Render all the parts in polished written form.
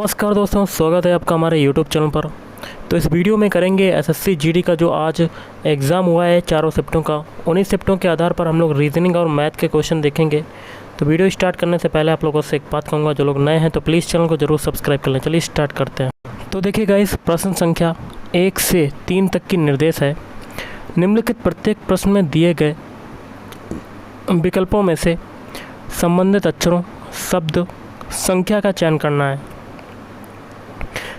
नमस्कार दोस्तों, स्वागत है आपका हमारे YouTube चैनल पर। तो इस वीडियो में करेंगे एसएससी जीडी का जो आज एग्ज़ाम हुआ है चारों शिफ्टों का। उन्हीं शिफ्टों के आधार पर हम लोग रीजनिंग और मैथ के क्वेश्चन देखेंगे। तो वीडियो स्टार्ट करने से पहले आप लोगों से एक बात कहूँगा, जो लोग नए हैं तो प्लीज़ चैनल को ज़रूर सब्सक्राइब कर लें। चलिए स्टार्ट करते हैं। तो देखिए गाइस, प्रश्न संख्या 1 से 3 तक की निर्देश है। निम्नलिखित प्रत्येक प्रश्न में दिए गए विकल्पों में से संबंधित अक्षरों, शब्द, संख्या का चयन करना है।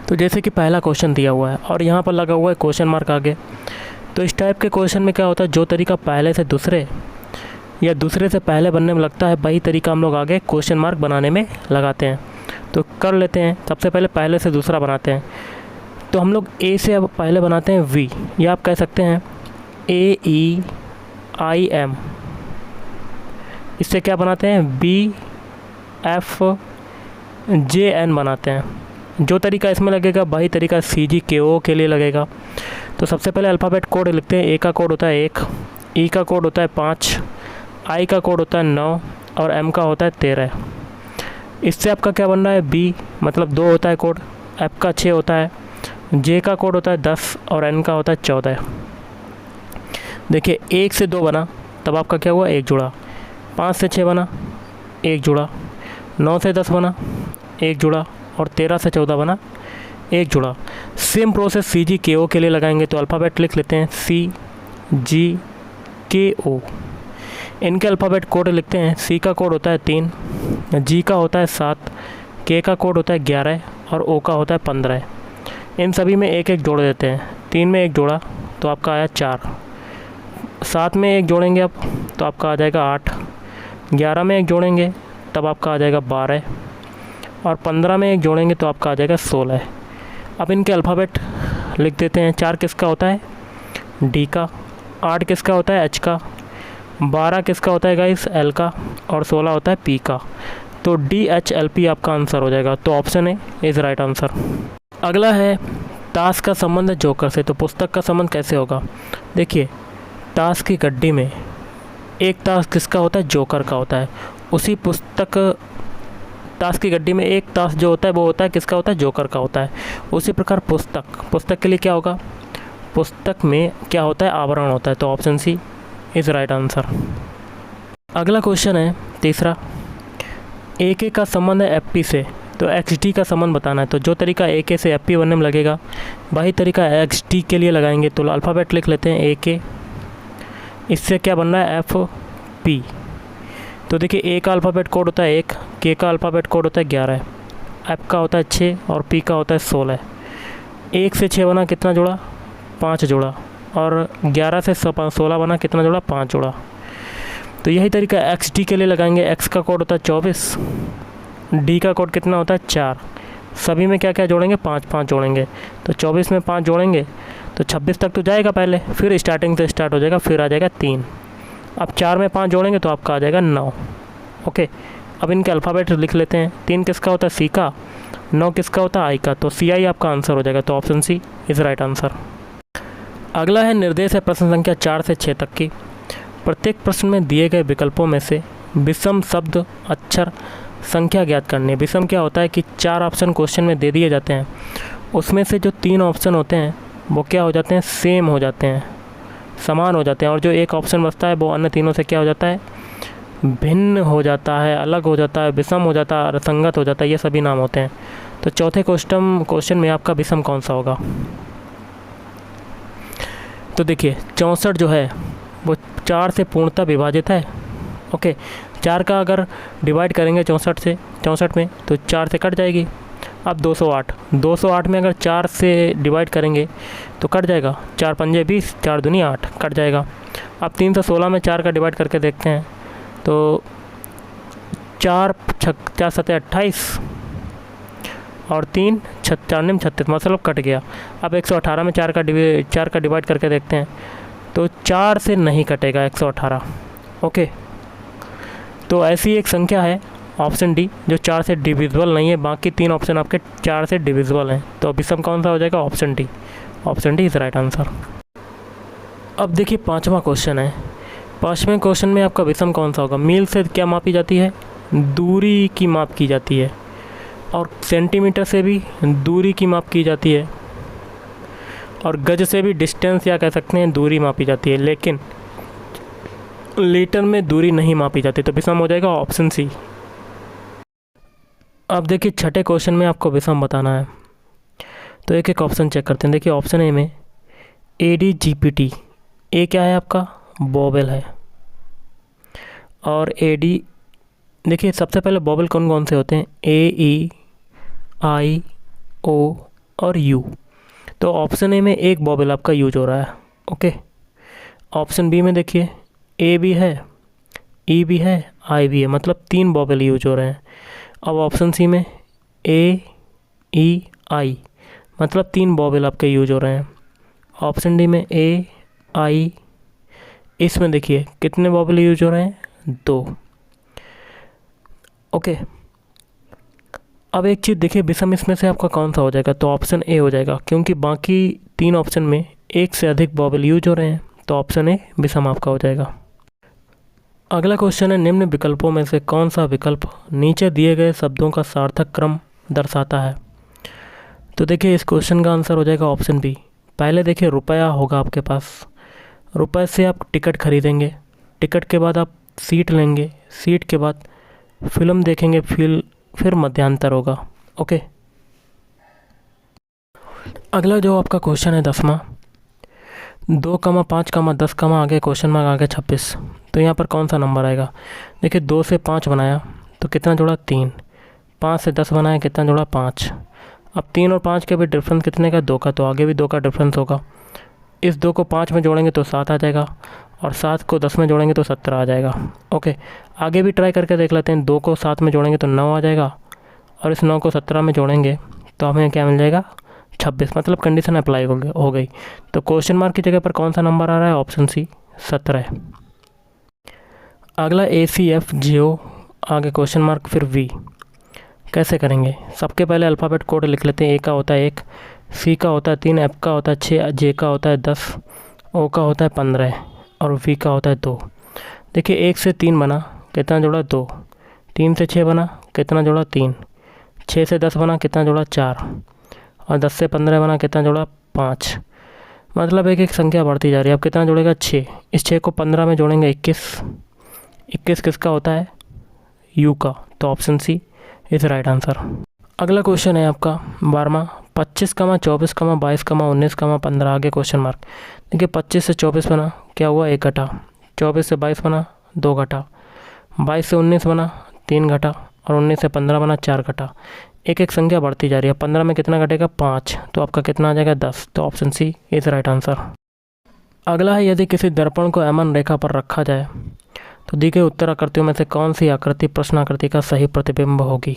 तो जैसे कि पहला क्वेश्चन दिया हुआ है और यहाँ पर लगा हुआ है क्वेश्चन मार्क आगे। तो इस टाइप के क्वेश्चन में क्या होता है, जो तरीका पहले से दूसरे या दूसरे से पहले बनने में लगता है, वही तरीका हम लोग आगे क्वेश्चन मार्क बनाने में लगाते हैं। तो कर लेते हैं। सबसे पहले से दूसरा बनाते हैं। तो हम लोग ए से अब पहले बनाते हैं वी, या आप कह सकते हैं AEIM। इससे क्या बनाते हैं, BFJN बनाते हैं। जो तरीका इसमें लगेगा वही तरीका CGKO के लिए लगेगा। तो सबसे पहले अल्फ़ाबेट कोड लिखते हैं। A का कोड होता है 1, E का कोड होता है 5, I का कोड होता है 9 और M का होता है 13। इससे आपका क्या बन रहा है, B मतलब 2 होता है कोड, F का 6 होता है, J का कोड होता है 10 और N का होता है 14। देखिए 1 से 2 बना तब आपका क्या हुआ, 1 जुड़ा। 5 से 6 बना, 1 जुड़ा। 9 से 10 बना, 1 जुड़ा। और 13 से 14 बना, 1 जुड़ा। सेम प्रोसेस CGKO के लिए लगाएंगे। तो अल्फ़ाबेट लिख लेते हैं CGKO। इनके अल्फ़ाबेट कोड लिखते हैं। C का कोड होता है 3, G का होता है 7, K का कोड होता है 11 और O का होता है 15। इन सभी में एक एक जोड़ देते हैं। 3 में 1 जोड़ा तो आपका आया 4, 7 में 1 जोड़ेंगे अब तो आपका आ जाएगा 8, 11 में 1 जोड़ेंगे तब आपका आ जाएगा 12 और 15 में 1 जोड़ेंगे तो आपका आ जाएगा 16। अब इनके अल्फ़ाबेट लिख देते हैं। 4 किसका होता है, D का। 8 किसका होता है, H का। 12 किसका होता है गाइस, L का। और 16 होता है P का। तो DHLP आपका आंसर हो जाएगा। तो option A is right answer. अगला है ताश का संबंध है जोकर से। तो पुस्तक का संबंध कैसे होगा, देखिए ताश की गड्डी में एक ताश किसका होता है, जोकर का होता है। उसी पुस्तक ताश की गड्डी में एक ताश जो होता है वो होता है किसका होता है, जोकर का होता है। उसी प्रकार पुस्तक के लिए क्या होगा, पुस्तक में क्या होता है, आवरण होता है। तो option C is right answer. अगला क्वेश्चन है तीसरा, AK का संबंध है FP से। तो XT का संबंध बताना है। तो जो तरीका AK से FP बनने में लगेगा वही तरीका XT के लिए लगाएंगे। तो अल्फ़ाबेट लिख लेते हैं AK। इससे क्या बन रहा है, FP। तो देखिए A का अल्फ़ाबेट कोड होता है 1, K का अल्फ़ाबेट कोड होता है 11, F का होता है 6 और P का होता है 16। 1 से 6 बना, कितना जोड़ा, 5 जोड़ा। और 11 से 16 बना, कितना जोड़ा, 5 जोड़ा। तो यही तरीका XT के लिए लगाएंगे। X का कोड होता है 24, D का कोड कितना होता है 4। सभी में क्या क्या जोड़ेंगे, 5 जोड़ेंगे। तो 24 में 5 जोड़ेंगे तो 26 तक तो जाएगा पहले, फिर स्टार्टिंग से स्टार्ट हो जाएगा, फिर आ जाएगा 3। अब 4 में 5 जोड़ेंगे तो आपका आ जाएगा 9। ओके, अब इनके अल्फ़ाबेट लिख लेते हैं। 3 किसका होता है, C का। 9 किसका होता है, I का। तो CI आपका आंसर हो जाएगा। तो option C is right answer. अगला है निर्देश है प्रश्न संख्या 4 से 6 तक की। प्रत्येक प्रश्न में दिए गए विकल्पों में से विषम शब्द, अक्षर, संख्या ज्ञात करनी है। विषम क्या होता है कि 4 ऑप्शन क्वेश्चन में दे दिए जाते हैं, उसमें से जो 3 ऑप्शन होते हैं वो क्या हो जाते हैं, सेम हो जाते हैं, समान हो जाते हैं। और जो एक ऑप्शन बचता है वो अन्य तीनों से क्या हो जाता है, भिन्न हो जाता है, अलग हो जाता है, विषम हो जाता है, असंगत हो जाता है। ये सभी नाम होते हैं। तो चौथे क्वेश्चन में आपका विषम कौन सा होगा। तो देखिए 64 जो है वो 4 से पूर्णतः विभाजित है। ओके, 4 का अगर डिवाइड करेंगे 64 में तो 4 से कट जाएगी। अब 208 में अगर 4 से डिवाइड करेंगे तो कट जाएगा। 4 पंजे 20, 4 दूनी 8, कट जाएगा। अब 316 में 4 का डिवाइड करके देखते हैं तो 4 सते 28 और 3 4 निम 36, मतलब कट गया। अब 118 में 4 का डिवाइड करके देखते हैं तो 4 से नहीं कटेगा 118। ओके, तो ऐसी एक संख्या है ऑप्शन डी जो 4 से डिविजिबल नहीं है। बाकी 3 ऑप्शन आपके 4 से डिविजिबल हैं। तो विषम कौन सा हो जाएगा, option D. Option D is right answer. अब देखिए 5वां क्वेश्चन है। 5वें क्वेश्चन में आपका विषम कौन सा होगा। मील से क्या मापी जाती है, दूरी की माप की जाती है। और सेंटीमीटर से भी दूरी की माप की जाती है और गज से भी डिस्टेंस या कह सकते हैं दूरी मापी जाती है, लेकिन लीटर में दूरी नहीं मापी जाती। तो विषम हो जाएगा ऑप्शन सी। अब देखिए छठे क्वेश्चन में आपको विषम बताना है, तो एक एक ऑप्शन चेक करते हैं। देखिए ऑप्शन ए में ADGPT, ए क्या है आपका, बॉबल है, और AD देखिए सबसे पहले बॉबल कौन कौन से होते हैं, A, E, I, O और U। तो ऑप्शन ए में एक बॉबल आपका यूज हो रहा है। ओके, ऑप्शन बी में देखिए A भी है, E भी है, I भी है, मतलब 3 बॉबल यूज हो रहे हैं। अब ऑप्शन सी में A, E, I, मतलब 3 बॉबल आपके यूज हो रहे हैं। ऑप्शन डी में A, I, इसमें देखिए कितने बॉबल यूज हो रहे हैं, 2। ओके, अब एक चीज़ देखिए विषम इसमें से आपका कौन सा हो जाएगा, तो ऑप्शन ए हो जाएगा, क्योंकि बाकी 3 ऑप्शन में एक से अधिक बॉबल यूज हो रहे हैं, तो ऑप्शन ए विषम आपका हो जाएगा। अगला क्वेश्चन है, निम्न विकल्पों में से कौन सा विकल्प नीचे दिए गए शब्दों का सार्थक क्रम दर्शाता है। तो देखिए इस क्वेश्चन का आंसर हो जाएगा ऑप्शन बी। पहले देखिए रुपया होगा आपके पास, रुपये से आप टिकट खरीदेंगे, टिकट के बाद आप सीट लेंगे, सीट के बाद फिल्म देखेंगे, फिर मध्यांतर होगा। ओके, अगला जो आपका क्वेश्चन है 10वां, 2, 5, 10, आगे क्वेश्चन मार्क आगे 26, तो यहाँ पर कौन सा नंबर आएगा। देखिए 2 से 5 बनाया तो कितना जोड़ा, 3। 5 से 10 बनाया, कितना जोड़ा, 5। अब 3 और 5 के भी डिफरेंस कितने का, 2 का, तो आगे भी 2 का डिफरेंस होगा। इस 2 को 5 में जोड़ेंगे तो 7 आ जाएगा, और 7 को 10 में जोड़ेंगे तो 17 आ जाएगा। ओके, आगे भी ट्राई करके देख लेते हैं। 2 को 7 में जोड़ेंगे तो 9 आ जाएगा, और इस 9 को 17 में जोड़ेंगे तो हमें क्या मिल जाएगा, 26। मतलब कंडीशन अप्लाई हो गई। तो क्वेश्चन मार्क की जगह पर कौन सा नंबर आ रहा है, ऑप्शन सी 17। अगला ACF जियो, आगे क्वेश्चन मार्क फिर V। कैसे करेंगे, सबके पहले अल्फ़ाबेट कोड लिख लेते हैं। A का होता है 1, C का होता है 3, F का होता है 6, J का होता है 10, O का होता है 15 और V का होता है 2। देखिए 1 से 3 बना, कितना जोड़ा, 2। 3 से 6 बना, कितना जोड़ा, 3। 6 से 10 बना, कितना जोड़ा, 4। और 10 से 15 बना, कितना जोड़ा, 5। मतलब एक एक संख्या बढ़ती जा रही है। अब कितना जोड़ेगा, 6। इस 6 को 15 में जोड़ेंगे 21। 21 किसका होता है, U का, तो option C is right answer. अगला क्वेश्चन है आपका 12वां, 25, 24, 22, 19, 15, आगे क्वेश्चन मार्क। देखिए 25 से 24 बना, क्या हुआ, 1 घटा। 24 से 22 बना, 2 घटा। 22 से 19 बना, 3 घटा, और 19 से 15 बना, 4 घटा। एक एक संख्या बढ़ती जा रही है। 15 में कितना घटेगा, 5, तो आपका कितना आ जाएगा, 10, तो option C is right answer. अगला है, यदि किसी दर्पण को एमन रेखा पर रखा जाए तो दी गई उत्तर आकृतियों में से कौन सी आकृति प्रश्न आकृति का सही प्रतिबिंब होगी।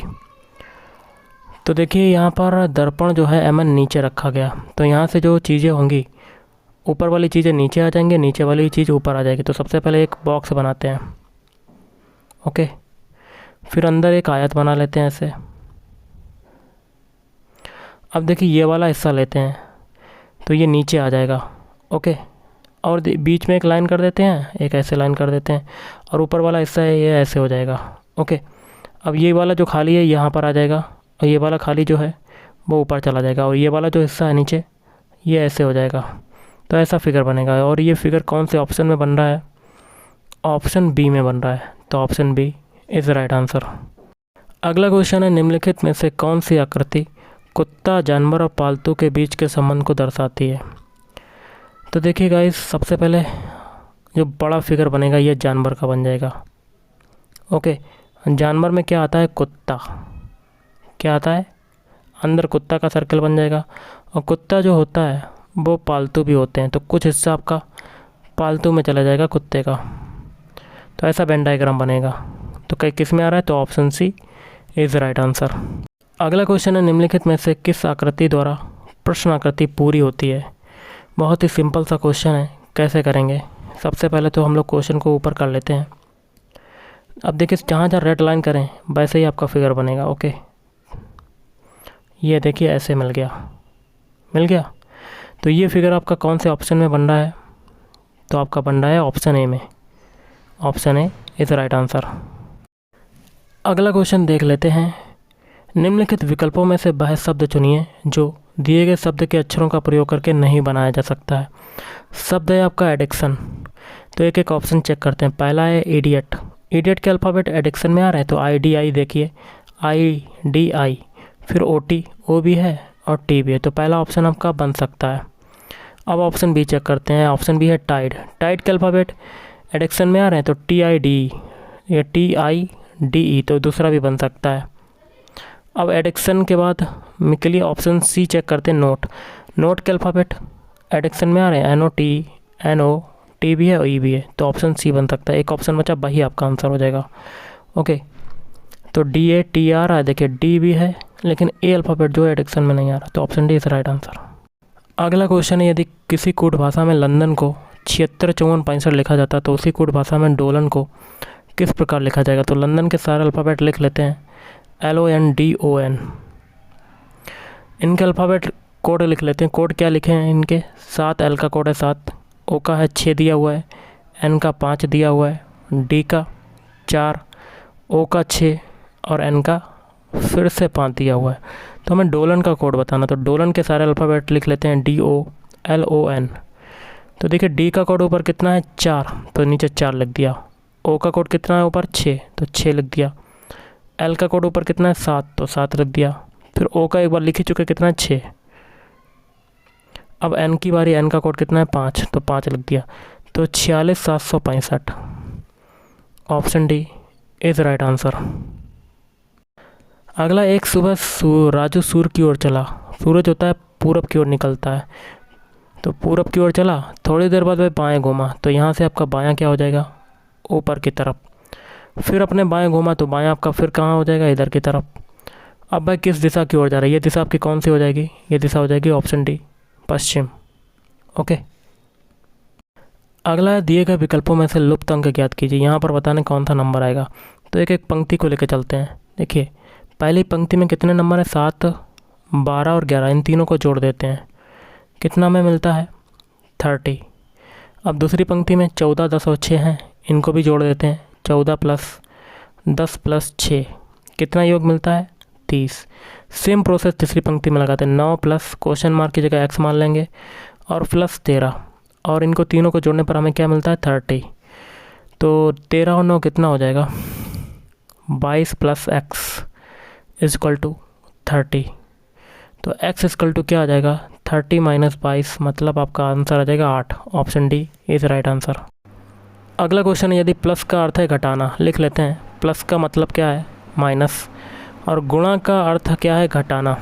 तो देखिए यहाँ पर दर्पण जो है एमन नीचे रखा गया, तो यहाँ से जो चीज़ें होंगी, ऊपर वाली चीज़ें नीचे आ जाएंगी, नीचे वाली चीज़ ऊपर आ जाएगी। तो सबसे पहले एक बॉक्स बनाते हैं। ओके, फिर अंदर एक आयत बना लेते हैं ऐसे। अब देखिए ये वाला हिस्सा लेते हैं तो ये नीचे आ जाएगा। ओके, और बीच में एक लाइन कर देते हैं, एक ऐसे लाइन कर देते हैं, और ऊपर वाला हिस्सा है ये ऐसे हो जाएगा। ओके, अब ये वाला जो खाली है यहाँ पर आ जाएगा, और ये वाला खाली जो है वो ऊपर चला जाएगा, और ये वाला जो हिस्सा है नीचे ये ऐसे हो जाएगा। तो ऐसा फिगर बनेगा, और ये फिगर कौन से ऑप्शन में बन रहा है, ऑप्शन बी में बन रहा है, तो option B is right answer. अगला क्वेश्चन है, निम्नलिखित में से कौन सी आकृति कुत्ता, जानवर और पालतू के बीच के संबंध को दर्शाती है। तो देखिए गाइस, सबसे पहले जो बड़ा फिगर बनेगा ये जानवर का बन जाएगा। ओके, जानवर में क्या आता है, कुत्ता, क्या आता है, अंदर कुत्ता का सर्कल बन जाएगा, और कुत्ता जो होता है वो पालतू भी होते हैं, तो कुछ हिस्सा आपका पालतू में चला जाएगा कुत्ते का। तो ऐसा वेन डायग्राम बनेगा। तो कहीं किस में आ रहा है, तो option C is right answer. अगला क्वेश्चन है, निम्नलिखित में से किस आकृति द्वारा प्रश्न आकृति पूरी होती है। बहुत ही सिंपल सा क्वेश्चन है, कैसे करेंगे। सबसे पहले तो हम लोग क्वेश्चन को ऊपर कर लेते हैं। अब देखिए जहाँ जहाँ रेड लाइन करें वैसे ही आपका फिगर बनेगा। ओके, ये देखिए ऐसे मिल गया। तो ये फिगर आपका कौन से ऑप्शन में बन रहा है, तो आपका बन रहा है ऑप्शन ए में। Option A is right answer. अगला क्वेश्चन देख लेते हैं, निम्नलिखित विकल्पों में से वह शब्द चुनिए जो दिए गए शब्द के अक्षरों का प्रयोग करके नहीं बनाया जा सकता है। शब्द है आपका एडिक्शन, तो एक एक ऑप्शन चेक करते हैं। पहला है इडियट, इडियट के अल्फ़ाबेट एडिक्शन में आ रहे हैं, तो IDI देखिए, IDI, फिर OT, O भी है और T भी है, तो पहला ऑप्शन आपका बन सकता है। अब ऑप्शन बी चेक करते हैं। ऑप्शन बी है टाइड, टाइड के अल्फ़ाबेट एडिक्शन में आ रहे हैं, तो TIDE या TIDE, तो दूसरा भी बन सकता है। अब एडिक्शन के बाद के लिए ऑप्शन सी चेक करते हैं, नोट, नोट के अल्फ़ाबेट एडिक्शन में आ रहे हैं, NOT, NOT भी है और E भी है, तो ऑप्शन सी बन सकता है। एक ऑप्शन बचा, वही आपका आंसर हो जाएगा। ओके, तो DAT आ रहा है, देखिए D भी है, लेकिन A अल्फ़ाबेट जो है एडिक्शन में नहीं आ रहा, तो option D is right answer. अगला क्वेश्चन है, यदि किसी कूट भाषा में लंदन को 76 54 65 लिखा जाता है, तो उसी कूट भाषा में डोलन को किस प्रकार लिखा जाएगा? तो लंदन के सारे अल्फ़ाबेट लिख लेते हैं, LONDON। इनके अल्फ़ाबेट कोड लिख लेते हैं। कोड क्या लिखे हैं इनके? 7, L का कोड है 7, O का है 6 दिया हुआ है, N का 5 दिया हुआ है, D का 4, O का 6 और N का फिर से 5 दिया हुआ है। तो हमें डोलन का कोड बताना, तो डोलन के सारे अल्फ़ाबेट लिख लेते हैं, DOLON। तो देखिए D का कोड ऊपर कितना है? 4, तो नीचे 4 लिख दिया। O का कोड कितना है ऊपर? 6, तो 6 लिख दिया। L का कोड ऊपर कितना है? 7, तो 7 लिख दिया। फिर O का एक बार लिख ही चुके, कितना है? 6। अब N की बारी, N का कोड कितना है? 5, तो 5 लिख दिया। तो 46 765, option D is right answer. अगला, एक सुबह राजू सूर्य की ओर चला। सूरज होता है पूरब की ओर निकलता है, तो पूरब की ओर चला, थोड़ी देर बाद वह बाएं घूमा, तो यहाँ से आपका बायां क्या हो जाएगा? ऊपर की तरफ। फिर अपने बाएं घूमा, तो बायां आपका फिर कहाँ हो जाएगा? इधर की तरफ। अब वह किस दिशा की ओर जा रहा है? ये दिशा आपकी कौन सी हो जाएगी? ये दिशा हो जाएगी ऑप्शन डी, पश्चिम। ओके, अगला, दिए गए विकल्पों में से लुप्त अंक ज्ञात कीजिए। यहाँ पर बताने कौन सा नंबर आएगा, तो एक एक पंक्ति को लेकर चलते हैं। देखिए, पहली पंक्ति में कितने नंबर है? 7, 12 और 11, इन तीनों को जोड़ देते हैं, कितना में मिलता है? 30। अब दूसरी पंक्ति में 14, 10 और 6 हैं, इनको भी जोड़ देते हैं, 14 + 10 + 6, कितना योग मिलता है? 30। सेम प्रोसेस तीसरी पंक्ति में लगाते हैं, 9 + क्वेश्चन मार्क की जगह x मान लेंगे और + 13, और इनको तीनों को जोड़ने पर हमें क्या मिलता है? 30। तो 13 और 9 कितना हो जाएगा? 22 + x = 30। तो x = क्या आ जाएगा? 30 - 22, मतलब आपका आंसर आ जाएगा 8, option D is right answer. अगला क्वेश्चन है, यदि प्लस का अर्थ है घटाना, लिख लेते हैं। प्लस का मतलब क्या है? माइनस, और गुणा का अर्थ क्या है? घटाना।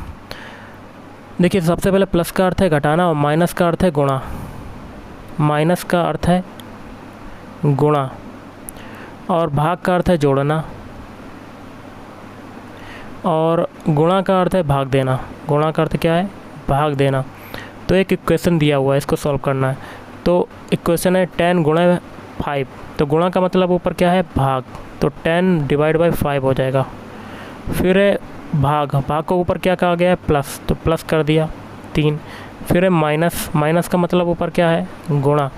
देखिए, सबसे पहले प्लस का अर्थ है घटाना और माइनस का अर्थ है गुणा। माइनस का अर्थ है गुणा और भाग का अर्थ है जोड़ना, और गुणा का अर्थ है भाग देना। गुणा का अर्थ क्या है? भाग देना। तो एक इक्वेशन दिया हुआ है, इसको सॉल्व करना है। तो इक्वेशन है 10 × 5, तो गुणा का मतलब ऊपर क्या है? भाग, तो 10 / 5 हो जाएगा। फिर है भाग, भाग को ऊपर क्या कहा गया है? प्लस, तो प्लस कर दिया 3। फिर है माइनस, माइनस का मतलब ऊपर क्या है? गुणा,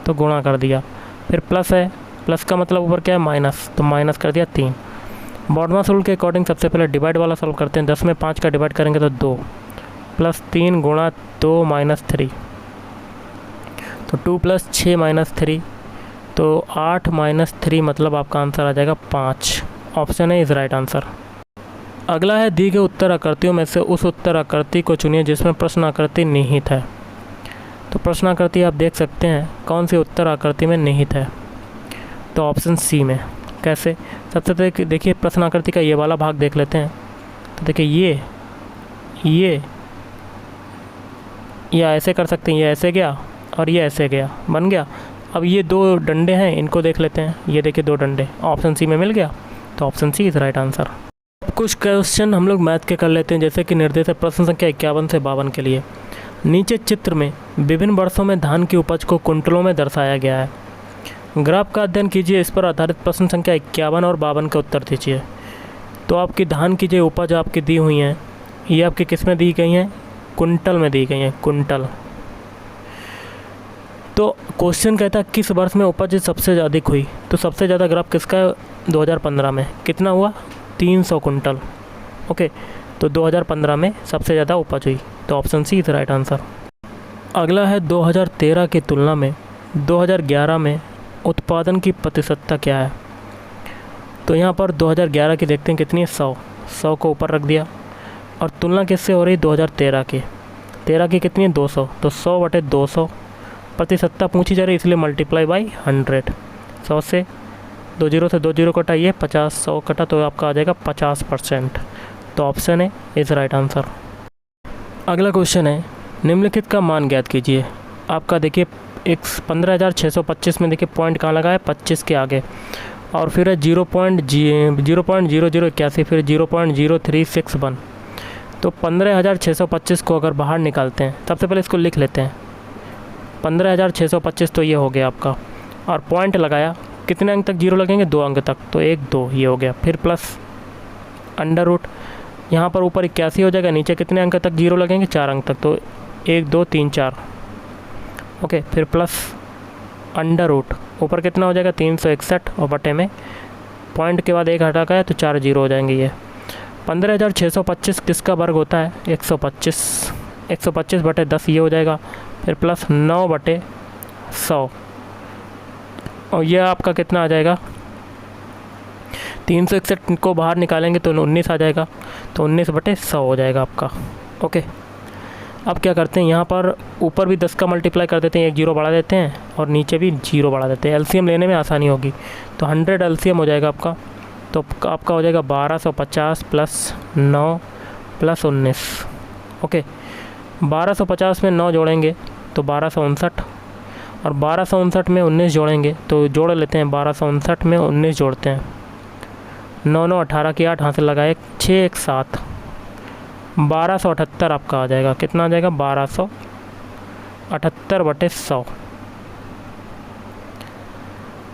तो गुणा कर दिया। फिर प्लस है, प्लस का मतलब ऊपर क्या है? माइनस, तो माइनस कर दिया 3। बॉडमास रूल के अकॉर्डिंग सबसे पहले डिवाइड वाला सॉल्व करते हैं। 10 में 5 का डिवाइड करेंगे तो 2, + 3 × 2 - 3, तो 2 + 6 - 3, तो 8 - 3, मतलब आपका आंसर आ जाएगा 5, ऑप्शन है इज़ राइट आंसर। अगला है, दी गई उत्तर आकृतियों में से उस उत्तर आकृति को चुनिए जिसमें प्रश्न आकृति निहित है। तो प्रश्न आकृति आप देख सकते हैं कौन सी उत्तर आकृति में निहित है, तो ऑप्शन सी में। कैसे? सबसे पहले देखिए, प्रश्न आकृति का ये वाला भाग देख लेते हैं। तो देखिए, ये या ऐसे कर सकते हैं, ये ऐसे गया और ये ऐसे गया, बन गया। अब ये 2 डंडे हैं, इनको देख लेते हैं। ये देखिए 2 डंडे, ऑप्शन सी में मिल गया, तो option C is right answer. कुछ क्वेश्चन हम लोग मैथ के कर लेते हैं, जैसे कि निर्देश है प्रश्न संख्या 51 से 52 के लिए। नीचे चित्र में विभिन्न वर्षों में धान की उपज को कुंटलों में दर्शाया गया है। ग्राफ का अध्ययन कीजिए, इस पर आधारित प्रश्न संख्या 51 और 52 का उत्तर दीजिए। तो आपकी धान की जो उपज आपकी दी हुई हैं, ये आपकी किस में दी गई हैं? कुंटल में दी गई हैं, कुंटल। तो क्वेश्चन कहता है किस वर्ष में उपज सबसे अधिक हुई? तो सबसे ज़्यादा ग्राफ किसका है? 2015 में। कितना हुआ? 300 कुंटल। ओके, तो 2015 में सबसे ज़्यादा उपज हुई, तो option C is right answer. अगला है 2013 की तुलना में 2011 में उत्पादन की प्रतिशतता क्या है। तो यहाँ पर 2011 की देखते हैं कितनी है, 100 को ऊपर रख दिया, और तुलना किससे हो रही, 2013 की, 13 की कितनी है, 200, तो 100/200 प्रतिशतता पूछी जा रही, इसलिए मल्टीप्लाई बाई 100। 100 से 20 से 20 कटा, ये 50, 100 कटा, तो आपका आ जाएगा 50%। तो ऑप्शन है इज़ राइट आंसर। अगला क्वेश्चन है, निम्नलिखित का मान ज्ञात कीजिए। आपका देखिए एक 15,625 में देखिए पॉइंट कहाँ लगा है, 25 के आगे, और फिर है 0.0081, फिर 0.0361। तो 15,625 को अगर बाहर निकालते हैं, सबसे पहले इसको लिख लेते हैं, 15,625 तो ये हो गया आपका, और पॉइंट लगाया, कितने अंक तक जीरो लगेंगे, 2 अंक तक, तो 1 2 ये हो गया, फिर प्लस अंडर रूट, यहाँ पर ऊपर 81 हो जाएगा, नीचे कितने अंक तक जीरो लगेंगे, 4 अंक तक, तो 1 2 3 4, ओके, फिर प्लस अंडर रूट, ऊपर कितना हो जाएगा 361, और बटे में पॉइंट के बाद 1 हटा गया तो 4 जीरो हो जाएंगे। ये 15,625 किसका वर्ग होता है, 125, 125/10 ये हो जाएगा, फिर प्लस 9/100, और यह आपका कितना आ जाएगा, 361 को बाहर निकालेंगे तो 19 आ जाएगा, तो 19/100 हो जाएगा आपका। ओके, अब क्या करते हैं, यहाँ पर ऊपर भी 10 का मल्टीप्लाई कर देते हैं, एक जीरो बढ़ा देते हैं, और नीचे भी जीरो बढ़ा देते हैं, एलसीएम लेने में आसानी होगी, तो 100 एलसीएम हो जाएगा आपका, तो आपका हो जाएगा 1250 + 9 + 19। ओके, 1250 में 9 जोड़ेंगे तो 1259, और 1259 में 19 जोड़ेंगे, तो जोड़ लेते हैं, 1259 में 19 जोड़ते हैं, 9 9 18 की 8 हासिल लगाए, 6 1 7, 1278 आपका आ जाएगा, कितना आ जाएगा, 1278/100,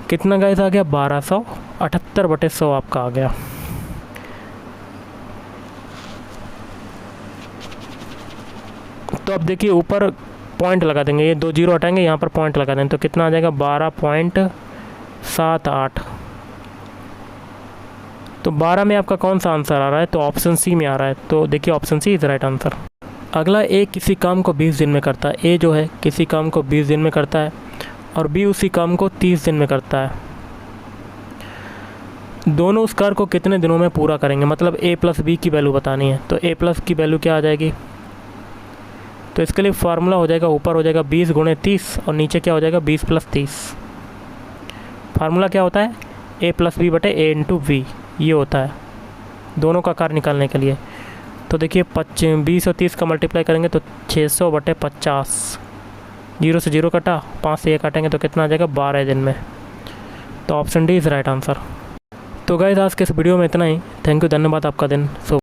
कितना गाइस आ गया, 1278/100 आपका आ गया। तो अब देखिए ऊपर पॉइंट लगा देंगे, ये 2 जीरो हटाएंगे, यहाँ पर पॉइंट लगा देंगे, तो कितना आ जाएगा, 12.78। तो 12 में आपका कौन सा आंसर आ रहा है, तो ऑप्शन सी में आ रहा है, तो देखिए option C is right answer. अगला, ए किसी काम को 20 दिन में करता है, ए जो है किसी काम को 20 दिन में करता है, और बी उसी काम को 30 दिन में करता है। दोनों उस कार्य को कितने दिनों में पूरा करेंगे, मतलब ए प्लस बी की वैल्यू बतानी है, तो ए प्लस की वैल्यू क्या आ जाएगी, तो इसके लिए फार्मूला हो जाएगा, ऊपर हो जाएगा 20 × 30, और नीचे क्या हो जाएगा 20 + 30। फार्मूला क्या होता है, a + b/a × v, ये होता है दोनों का कार्य निकालने के लिए। तो देखिए 20 और 30 का मल्टीप्लाई करेंगे तो 600/50, 0 से 0 कटा, 5 से 1 काटेंगे तो कितना आ जाएगा, 12 दिन में। तो option D is right answer. तो गाइस आज के इस वीडियो में इतना ही। थैंक यू, धन्यवाद, आपका दिन शुभ।